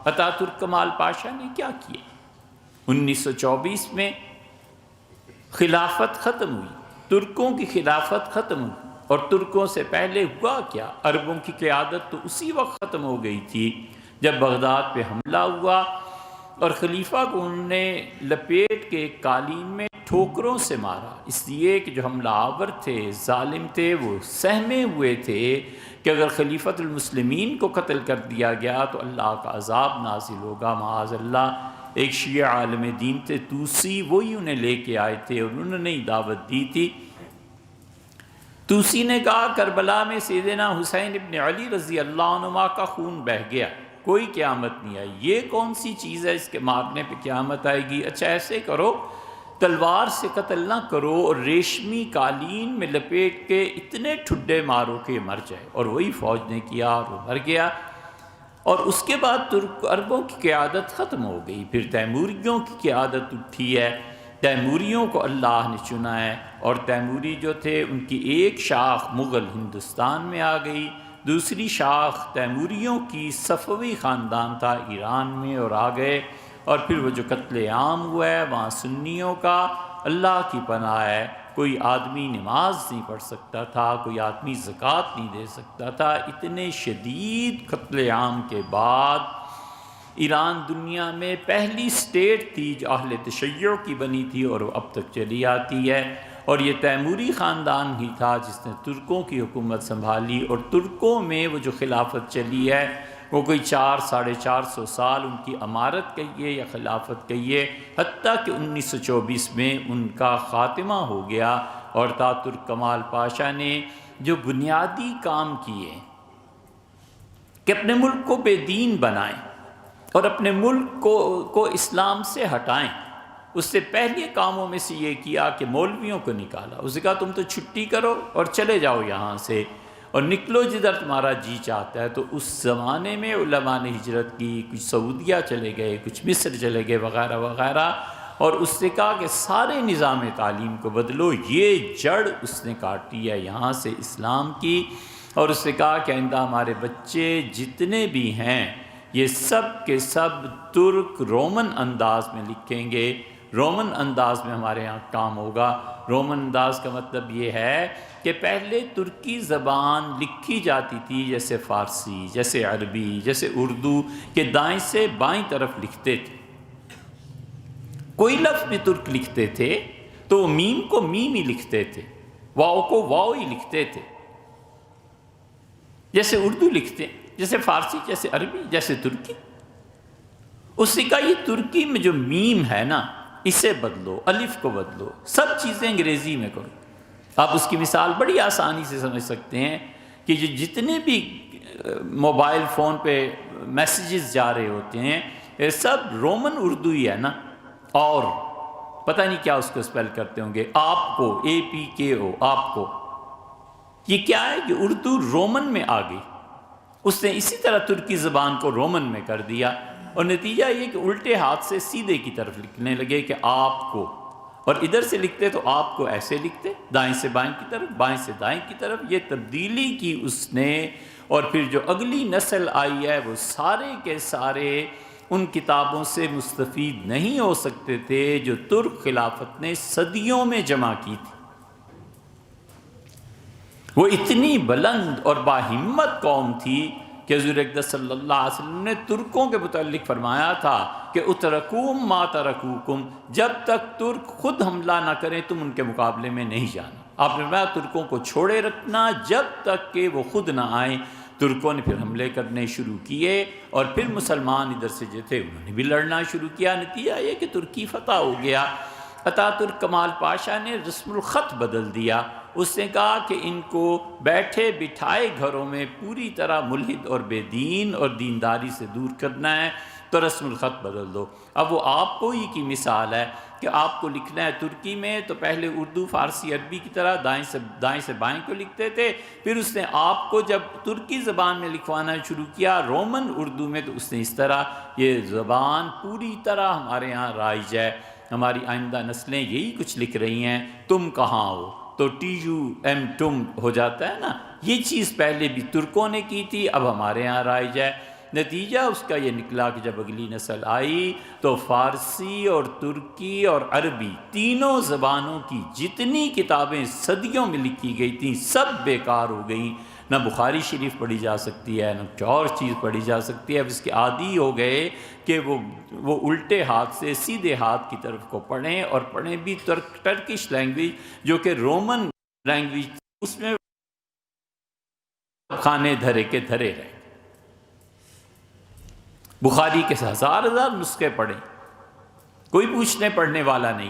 اتا ترک کمال پاشا نے کیا کیا؟ 1924 میں خلافت ختم ہوئی، ترکوں کی خلافت ختم ہوئی، اور ترکوں سے پہلے ہوا کیا؟ عربوں کی قیادت تو اسی وقت ختم ہو گئی تھی جب بغداد پہ حملہ ہوا اور خلیفہ کو انہوں نے لپیٹ کے قالین میں ٹھوکروں سے مارا، اس لیے کہ جو حملہ آور تھے، ظالم تھے، وہ سہمے ہوئے تھے کہ اگر خلیفۃ المسلمین کو قتل کر دیا گیا تو اللہ کا عذاب نازل ہوگا معاذ اللہ۔ ایک شیعہ عالم دین تھے توسی، وہی انہیں لے کے آئے تھے اور انہوں نے ہی دعوت دی تھی۔ توسی نے کہا کربلا میں سیدنا حسین ابن علی رضی اللہ عنہما کا خون بہہ گیا، کوئی قیامت نہیں آئی، یہ کون سی چیز ہے اس کے مارنے پہ قیامت آئے گی؟ اچھا ایسے کرو، تلوار سے قتل نہ کرو اور ریشمی قالین میں لپیٹ کے اتنے ٹھڈے مارو کہ مر جائے، اور وہی فوج نے کیا اور وہ مر گیا۔ اور اس کے بعد ترک عربوں کی قیادت ختم ہو گئی، پھر تیموریوں کی قیادت اٹھی ہے، تیموریوں کو اللہ نے چنا ہے، اور تیموری جو تھے ان کی ایک شاخ مغل ہندوستان میں آ گئی، دوسری شاخ تیموریوں کی صفوی خاندان تھا ایران میں اور آ گئے، اور پھر وہ جو قتل عام ہوا ہے وہاں سنیوں کا اللہ کی پناہ ہے، کوئی آدمی نماز نہیں پڑھ سکتا تھا، کوئی آدمی زکوٰۃ نہیں دے سکتا تھا۔ اتنے شدید قتل عام کے بعد ایران دنیا میں پہلی سٹیٹ تھی جو اہل تشیع کی بنی تھی اور وہ اب تک چلی آتی ہے، اور یہ تیموری خاندان ہی تھا جس نے ترکوں کی حکومت سنبھالی، اور ترکوں میں وہ جو خلافت چلی ہے وہ کوئی 400-450 سال ان کی امارت کہیے یا خلافت کہیے، حتیٰ کہ 1924 میں ان کا خاتمہ ہو گیا، اور تاترک کمال پاشا نے جو بنیادی کام کیے کہ اپنے ملک کو بے دین بنائیں اور اپنے ملک کو اسلام سے ہٹائیں، اس سے پہلے کاموں میں سے یہ کیا کہ مولویوں کو نکالا، اس نے کہا تم تو چھٹی کرو اور چلے جاؤ یہاں سے اور نکلو جدھر تمہارا جی چاہتا ہے۔ تو اس زمانے میں علماء نے ہجرت کی، کچھ سعودیہ چلے گئے، کچھ مصر چلے گئے وغیرہ وغیرہ، اور اس نے کہا کہ سارے نظام تعلیم کو بدلو، یہ جڑ اس نے کاٹی ہے یہاں سے اسلام کی، اور اس نے کہا کہ آئندہ ہمارے بچے جتنے بھی ہیں یہ سب کے سب ترک رومن انداز میں لکھیں گے، رومن انداز میں ہمارے ہاں کام ہوگا۔ رومن انداز کا مطلب یہ ہے کہ پہلے ترکی زبان لکھی جاتی تھی جیسے فارسی، جیسے عربی، جیسے اردو، کہ دائیں سے بائیں طرف لکھتے تھے۔ کوئی لفظ بھی ترک لکھتے تھے تو میم کو میم ہی لکھتے تھے، واو کو واو ہی لکھتے تھے، جیسے اردو لکھتے، جیسے فارسی، جیسے عربی، جیسے ترکی۔ اس نے کہا یہ ترکی میں جو میم ہے نا اسے بدلو، الف کو بدلو، سب چیزیں انگریزی میں کرو۔ آپ اس کی مثال بڑی آسانی سے سمجھ سکتے ہیں کہ جو جتنے بھی موبائل فون پہ میسیجز جا رہے ہوتے ہیں یہ سب رومن اردو ہی ہے نا، اور پتہ نہیں کیا اس کو اسپیل کرتے ہوں گے، آپ کو، APKO، آپ کو، یہ کیا ہے کہ اردو رومن میں آ گئی، اس نے اسی طرح ترکی زبان کو رومن میں کر دیا، اور نتیجہ یہ کہ الٹے ہاتھ سے سیدھے کی طرف لکھنے لگے کہ آپ کو، اور ادھر سے لکھتے تو آپ کو ایسے لکھتے، دائیں سے بائیں کی طرف، بائیں سے دائیں کی طرف، یہ تبدیلی کی اس نے۔ اور پھر جو اگلی نسل آئی ہے وہ سارے کے سارے ان کتابوں سے مستفید نہیں ہو سکتے تھے جو ترک خلافت نے صدیوں میں جمع کی تھی۔ وہ اتنی بلند اور باہمت قوم تھی کہ حضور اقدس صلی اللہ علیہ وسلم نے ترکوں کے متعلق فرمایا تھا کہ اترکوم ما ترکوکم، جب تک ترک خود حملہ نہ کریں تم ان کے مقابلے میں نہیں جانا۔ آپ نے فرمایا ترکوں کو چھوڑے رکھنا جب تک کہ وہ خود نہ آئیں۔ ترکوں نے پھر حملے کرنے شروع کیے، اور پھر مسلمان ادھر سے جو تھے انہوں نے بھی لڑنا شروع کیا، نتیجہ یہ کہ ترکی فتح ہو گیا۔ اتاترک کمال پاشا نے رسم الخط بدل دیا، اس نے کہا کہ ان کو بیٹھے بٹھائے گھروں میں پوری طرح ملحد اور بے دین اور دینداری سے دور کرنا ہے، تو رسم الخط بدل دو۔ اب وہ آپ کو ہی کی مثال ہے کہ آپ کو لکھنا ہے ترکی میں تو پہلے اردو، فارسی، عربی کی طرح دائیں سے بائیں کو لکھتے تھے، پھر اس نے آپ کو جب ترکی زبان میں لکھوانا شروع کیا رومن اردو میں، تو اس نے اس طرح یہ زبان پوری طرح ہمارے ہاں رائج ہے، ہماری آئندہ نسلیں یہی کچھ لکھ رہی ہیں، تم کہاں ہو تو TUM تم ہو جاتا ہے نا، یہ چیز پہلے بھی ترکوں نے کی تھی، اب ہمارے ہاں رائج ہے۔ نتیجہ اس کا یہ نکلا کہ جب اگلی نسل آئی تو فارسی اور ترکی اور عربی تینوں زبانوں کی جتنی کتابیں صدیوں میں لکھی گئی تھیں سب بیکار ہو گئیں. نہ بخاری شریف پڑھی جا سکتی ہے، نہ کچھ اور چیز پڑھی جا سکتی ہے. اب اس کے عادی ہو گئے کہ وہ الٹے ہاتھ سے سیدھے ہاتھ کی طرف کو پڑھیں، اور پڑھیں بھی ٹرکش لینگویج جو کہ رومن لینگویج، اس میں کھانے دھرے کے دھرے رہے. بخاری کے ہزار نسخے پڑھیں، کوئی پوچھنے پڑھنے والا نہیں.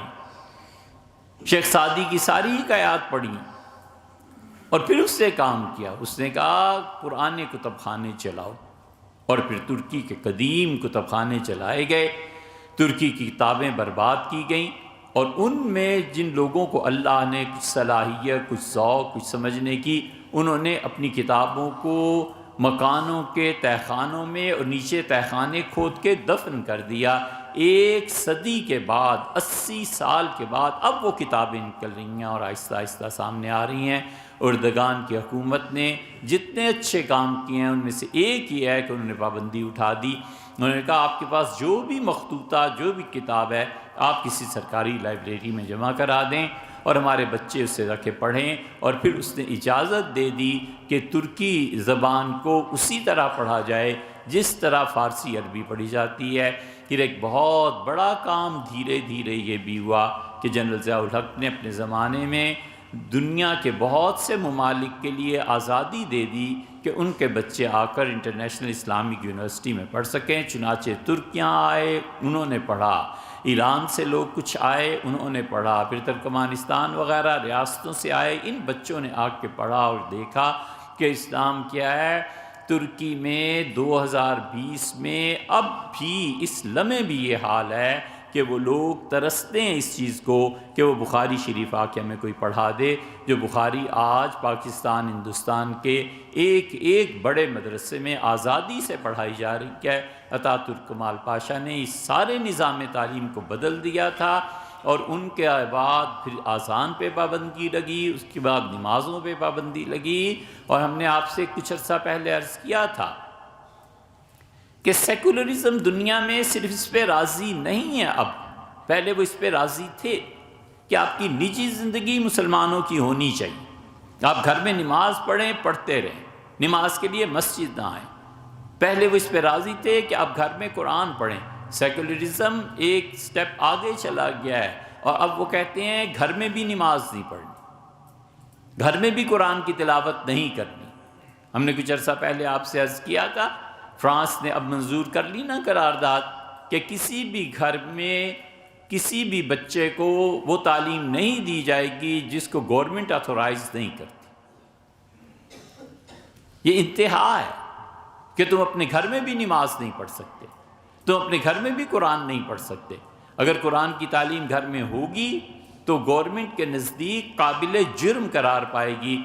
شیخ سعدی کی ساری حکایات پڑھی اور پھر اس سے کام کیا. اس نے کہا قرآن کتب خانے چلاؤ، اور پھر ترکی کے قدیم کتب خانے چلائے گئے. ترکی کی کتابیں برباد کی گئیں، اور ان میں جن لوگوں کو اللہ نے کچھ صلاحیت، کچھ ذوق، کچھ سمجھنے کی، انہوں نے اپنی کتابوں کو مکانوں کے تہخانوں میں اور نیچے تہخانے کھود کے دفن کر دیا. 1 صدی کے بعد، 80 سال کے بعد اب وہ کتابیں نکل رہی ہیں اور آہستہ آہستہ سامنے آ رہی ہیں. اردگان کی حکومت نے جتنے اچھے کام کیے ہیں ان میں سے ایک ہی ہے کہ انہوں نے پابندی اٹھا دی. انہوں نے کہا آپ کے پاس جو بھی مخطوطہ، جو بھی کتاب ہے، آپ کسی سرکاری لائبریری میں جمع کرا دیں اور ہمارے بچے اسے رکھ کے پڑھیں. اور پھر اس نے اجازت دے دی کہ ترکی زبان کو اسی طرح پڑھا جائے جس طرح فارسی عربی پڑھی جاتی ہے. پھر ایک بہت بڑا کام دھیرے دھیرے یہ بھی ہوا کہ جنرل ضیاء الحق نے اپنے زمانے میں دنیا کے بہت سے ممالک کے لیے آزادی دے دی کہ ان کے بچے آ کر انٹرنیشنل اسلامک یونیورسٹی میں پڑھ سکیں. چنانچہ ترکیاں آئے، انہوں نے پڑھا. ایران سے لوگ کچھ آئے، انہوں نے پڑھا. پھر ترکمانستان وغیرہ ریاستوں سے آئے، ان بچوں نے آ کے پڑھا اور دیکھا کہ اسلام کیا ہے. ترکی میں 2020 میں اب بھی اس لمحے بھی یہ حال ہے کہ وہ لوگ ترستے ہیں اس چیز کو کہ وہ بخاری شریف آ کے ہمیں کوئی پڑھا دے. جو بخاری آج پاکستان، ہندوستان کے ایک ایک بڑے مدرسے میں آزادی سے پڑھائی جا رہی ہے. عطا ترک کمال پاشا نے اس سارے نظام تعلیم کو بدل دیا تھا، اور ان کے بعد پھر اذان پہ پابندی لگی، اس کے بعد نمازوں پہ پابندی لگی. اور ہم نے آپ سے کچھ عرصہ پہلے عرض کیا تھا کہ سیکولرزم دنیا میں صرف اس پہ راضی نہیں ہے. اب پہلے وہ اس پہ راضی تھے کہ آپ کی نجی زندگی مسلمانوں کی ہونی چاہیے، آپ گھر میں نماز پڑھیں، پڑھتے رہیں، نماز کے لیے مسجد نہ آئیں. پہلے وہ اس پہ راضی تھے کہ آپ گھر میں قرآن پڑھیں. سیکولرزم ایک سٹیپ آگے چلا گیا ہے، اور اب وہ کہتے ہیں گھر میں بھی نماز نہیں پڑھنی، گھر میں بھی قرآن کی تلاوت نہیں کرنی. ہم نے کچھ عرصہ پہلے آپ سے عرض کیا تھا فرانس نے اب منظور کر لی نا قرارداد کہ کسی بھی گھر میں کسی بھی بچے کو وہ تعلیم نہیں دی جائے گی جس کو گورنمنٹ آتھورائز نہیں کرتی. یہ انتہا ہے کہ تم اپنے گھر میں بھی نماز نہیں پڑھ سکتے، تم اپنے گھر میں بھی قرآن نہیں پڑھ سکتے. اگر قرآن کی تعلیم گھر میں ہوگی تو گورنمنٹ کے نزدیک قابل جرم قرار پائے گی